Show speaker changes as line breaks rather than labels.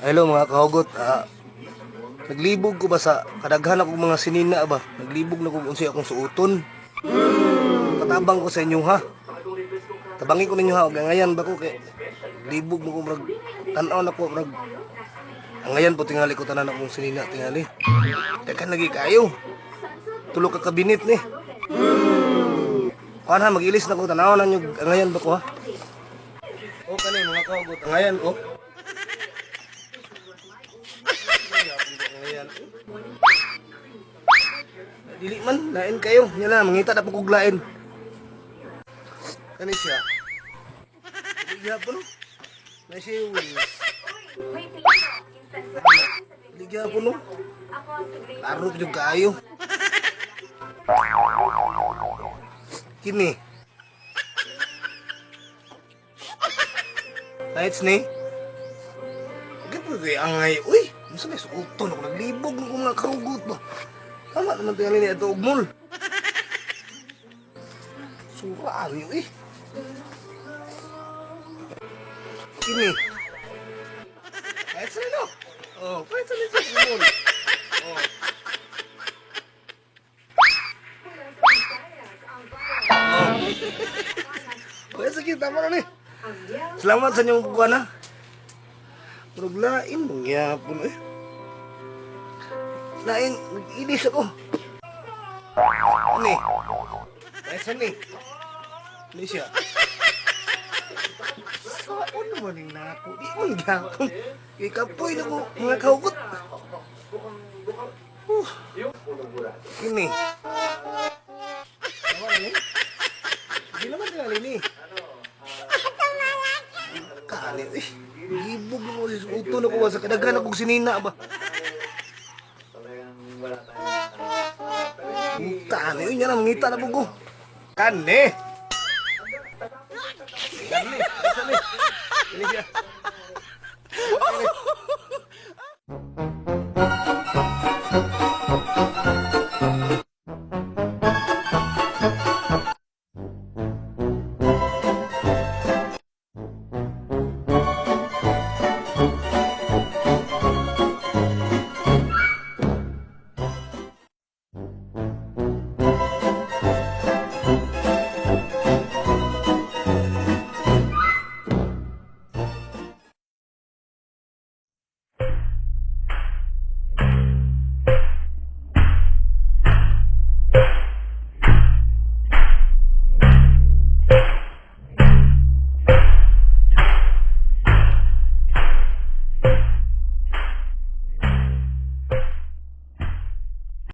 Hello mga kahugot. Naglibog ko ba sa kadaghan akong mga sinina ba? Naglibog na kung unsay akong suoton. Katabang ko sa inyo ha. Tabangin ko ninyo ha. Ngayon ba ko kay libog mo ko murag tan-aw na ko murag. Ngayon po tingali ko tanan akong sinina tingali. Tekan lagi kayo. Tulo ka kabinit ni. Kuan ha magilis na ko tanaw na nyo ngayon ba ko ha. O kani mga kahugot. Ngayon oh. Dili man, lain kayo. Yan na, mangita na po kuglain. Kani siya. Ligya po no? Na siya yung ligya po no? Larot yung kayo. Kini. Lights ni. Gito kayo angay. Uy, masa may suuton ako. Naglibog ng mga karugot ba? Tama naman tingnan niya ito ugmol. Suraan yun eh. Kini. Kahit sa nino. Oh, kahit sa nino ugmol. Oh. Oh. Sige, tama na ni. Salamat sa inyong pagkuhan ha. Pero lain mong yapon eh. Lain, nag-inis ako. Ano eh? Kahit saan eh? Ano siya? Saan naman yung nako? Di mo nagyapon. Ikapoy na ko mga kahugot. Ini. Tawa na eh? Hindi naman tingalin eh. Kali eh. Libog mo si Uto na ko sa kadaghan akong sinina ba? Kani, yun yan ang mangita na po ko. Kani! Kani! Kani! Kani siya.